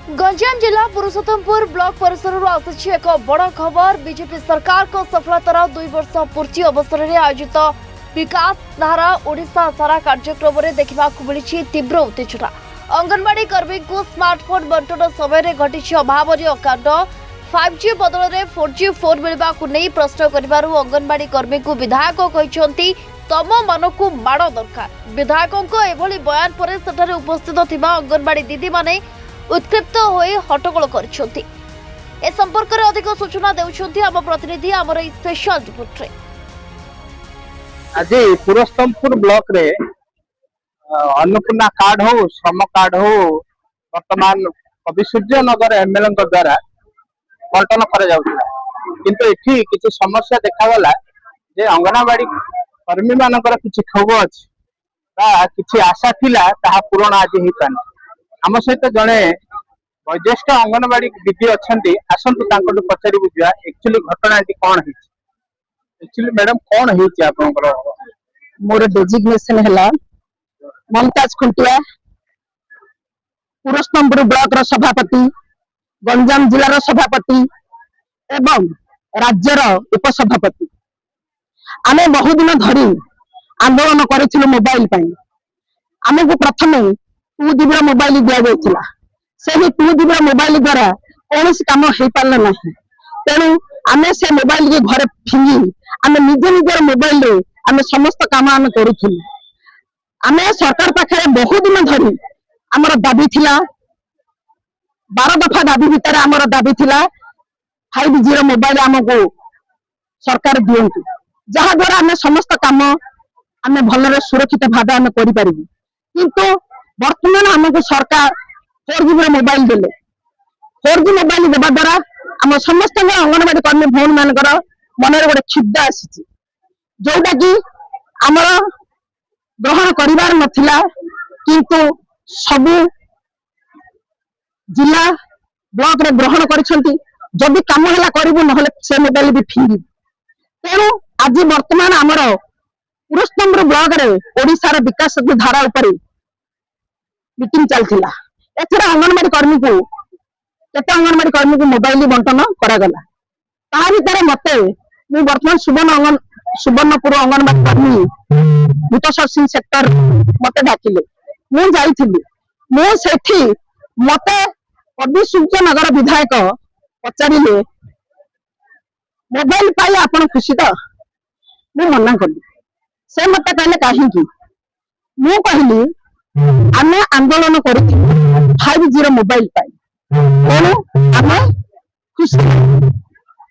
गंजाम जिला पुरुषोत्तमपुर ब्लॉक परिसर आसी एक बड़ खबर। बीजेपी सरकार को सफलतार 2 वर्ष पूर्ति अवसर में आयोजित विकास धारा ओडिशा सारा कार्यक्रम में देखा मिली तीव्र उत्तेजना। अंगनवाड़ी कर्मी को स्मार्टफोन बंटन समय घटी अभावन कांड। 5G बदल में 4G फोन मिलवा नहीं प्रश्न कर अंगनवाड़ी कर्मी को विधायक कहते तम मान को माड़ दरकार। विधायकों एभली बयान पर सेठारे उपस्थित थिबा अंगनवाड़ी दीदी माने उत्क्षिप्त होई हट्टगोल करछंती। ए संपर्क में अधिक सूचना देउछंती आम प्रतिनिधि आमर स्पेशल रिपोर्ट रे। आज पुरुषोत्तमपुर ब्लॉक रे अन्नपूर्णा कार्ड हो श्रम कार्ड हो वर्तमान कवि सूर्य नगर एमएलए द्वारा बंटन करा जाउଥିଲା, किंतु एठी किछि समस्या देखागला जे अंगनवाड़ी कर्मी मानकर किछि क्षोभ अछि बा किछि आशा थिला ताहा पूर्ण आज ही पानी। आम सहित जड़े वयोज्येष्ठ अंगनवाड़ी दीदी अच्छा आसतु पचारि बुझा एक्चुअली घटना कौन है। एक्चुअली मैडम कौन है आपनकर? मोर डेजिग्नेशन है ममताज खुंटिया, पुरुषोत्तमपुर ब्लॉक रो सभापति, गंजाम जिला रो सभापति एवं राज्यर उपसभापति। आमे बहु दिन धरी आंदोलन करिथिलु मोबाइल पई। आमको प्रथमे 2GB मोबाइल दिया जाइथिला। सेही 2GB मोबाइल द्वारा कौन काम हो पारला नहीं। तेणु आमे से मोबाइल के घरे फिंगी आमे निज निजर मोबाइल रे आमे समस्त काम आमे करूथिलु। आमे सरकार पाखे बहु दिन धरी आमर दाबी थिला, 12 दफा दाबी भीतर आमर दाबी थिला 5G मोबाइल आमको सरकार दियंतु, जहा द्वारा आमे समस्त काम आमे भलरे सुरक्षित भाव आमे करि परिबु। किंतु वर्तमान आमको सरकार 4G मोबाइल देले। 4G मोबाइल देवा द्वारा आम समस्त अंगनवाड़ी कर्मी भौन मानकर मन गोटे क्षुब्ध आसी जोटा कि आमर ग्रहण करिवार नथिला, किंतु सबु जिला ब्लॉक रे ग्रहण करिसंती। जदि काम हला करिवु नहले से मोबाइल भी फिंगी। तेणु आज वर्तमान आमर पुरुषोत्तमपुर ब्लॉक रे ओडिशा विकास धारा उपरे मीटिंग चलथिला। एथरा अंगनवाड़ी कर्मी को केते अंगनवाड़ी कर्मी को मोबाइल बंटन करा गला। ता भीतर मते मु वर्तमान सुवर्णपुर अंगनवाड़ी कर्मी भूतसर सिंह सेक्टर मते डाकिले। मु जाइथिली, मु सेठी मते कवि सूर्य नगर विधायक पचारिले मोबाइल पाई आपण खुशी तो? मु मना कली। से मते कहले काहे की? मु कहली आमे आंदोलन करिथि 5G मोबाइल पाई, तेणु आमे खुशी।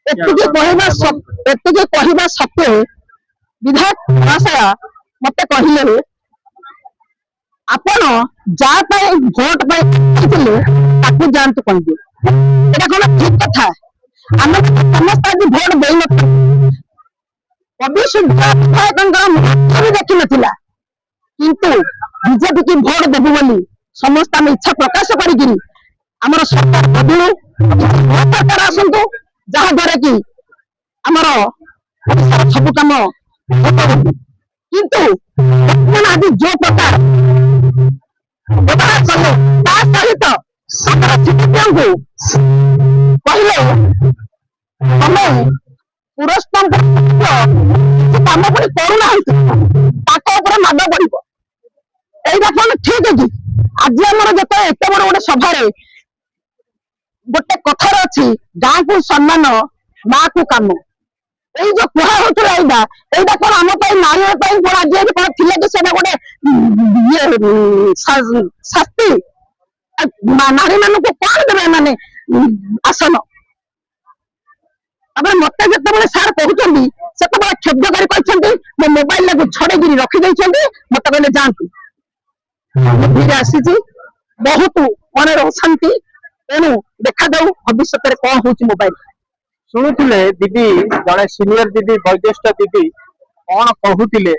एतिके कहवा सत्वे विधायक महाशय मते कहले आपण जा पाई भोट पाई ताकू जानतु कहबे। एटा कोन ठीक कथा? आमे समस्त आज भोट देई न कवि सूर्य विधायकंकर मुख देखि नथिला, किंतु बीजेपी की भोट देबु बोली समस्त आम इच्छा प्रकाश करी आमर सरकार बदलू, सरकार आसतु, जहा द्वारा कि आमर सब काम किंतु आज जो प्रकार व्यवहार कले ता सहित को कहले तमे पुरुषोत्तमपुर काम पुणी करूना माद पड़ो। एटा कौन ठीक है? आज आमर जो एत बड़ गोटे सभार गोटे कथार अच्छी गाँ को सम्मान माँ को काम, ये जो कहा होता एटा कौन आम नारी कौन आज कौन थी कि से गोटे शास्ति नारी मान को कौन देवे माने आसन? मत जो सार कहते से क्षुब्धकारी कहते मो मोबाइल को छड़े रखी मत कहले जातु आसी बहुत मन अशांति। तेणु देखा जाऊ भविष्य में कौन हो मोबाइल। शुणुले दीदी जड़े सीनियर दीदी वयोज्येष्ठ दीदी कौन कहते,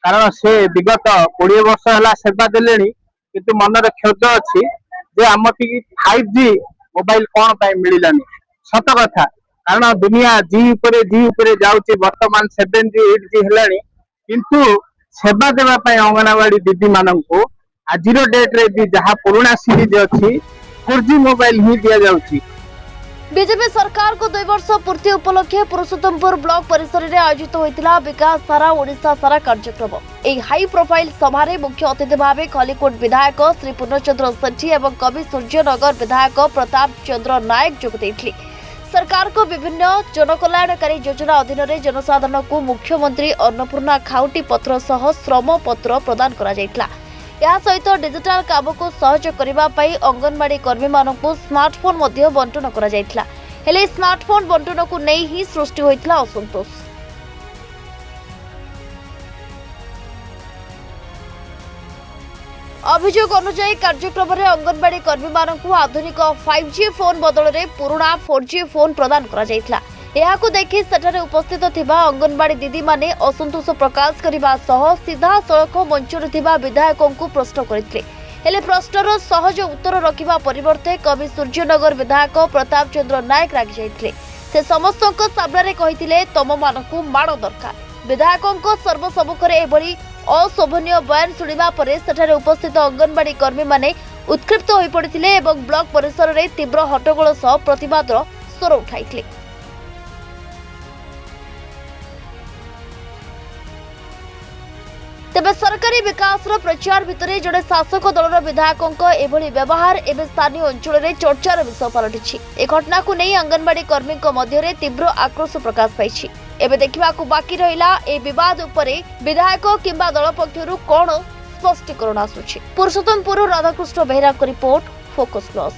कारण से विगत 20 वर्ष है सेवा देले, किंतु मनर क्षोभ अच्छी जे आम 5G मोबाइल कौन पाई मिलानी। सत कथा, कारण दुनिया जी उपरे जाउची, वर्तमान 7G 8G हेलानी, किंतु सेवा देवा अंगनवाड़ी दीदी मानू आज डेट रे भी जहाँ पुराना सीरीज अच्छी 4G मोबाइल ही दिया जाउची। बीजेपी सरकार को 2 वर्ष पूर्ति उपलक्षे पुरुषोत्तमपुर ब्लॉक परिसर में आयोजित होता विकास सारा ओडिशा सारा कार्यक्रम। एक हाई प्रोफाइल सभारे मुख्य अतिथि भाव खलिकोट विधायक श्री पूर्णचंद्र सेठी एवं कवि सूर्यनगर विधायक प्रताप चंद्र नायक जोगदेइथिले। सरकार को विभिन्न जनकल्याणकारी योजना अधीन में जनसाधारण को मुख्यमंत्री अन्नपूर्णा खाउटी पत्र सह श्रम पत्र प्रदान करा जायतिला। या सहित डिजिटल काम को सहज करने अंगनवाड़ी कर्मी मानक स्मार्टफोन बंटन करा जायतिला। हेले स्मार्टफोन बंटन को नहीं ही सृष्टि होइतिला असंतोष। अभियोग अनुसार कार्यक्रम में अंगनवाड़ी कर्मी मानक आधुनिक 5G फोन बदल में पुराना 4G फोन प्रदान करा जायतिला। यहां देखि सेठारे उपस्थित थिबा अंगनवाड़ी दीदी माने असंतोष प्रकाश करने सह सीधा सड़क मंचर थिबा विधायकों को प्रश्न करथिले। हेले प्रश्नर सहज उत्तर रखिबा परिवर्ते कवि सूर्यनगर विधायक प्रताप चंद्र नायक रागी जायथिले। से समस्तक सामने कहिथिले तम मानकु माड़ दरकार। विधायकों सर्वसम्मुखरे एभली अशोभनीय बयान शुणिबा परे सेठारे उपस्थित अंगनवाड़ी कर्मी माने उत्क्षिप्त होई पड़िथिले एवं ब्लॉक परिसर में तीव्र हट्टगोल सह प्रतिवादर स्वर उठाइथिले। तेबे सरकारी विकास प्रचार भितर जड़े शासक दलर विधायकों एभली व्यवहार एवं स्थानीय अंचल में चर्चार विषय पलटि। ए घटना को नहीं अंगनवाड़ी कर्मी मध्य तीव्र आक्रोश प्रकाश पाई। एबे देखा बाकी रहा ए विवाद उपरे विधायक किंबा दल पक्षरु कौन स्पष्टीकरण आसुछि। Purushottampur Radhakrishna Behera report, focus plus.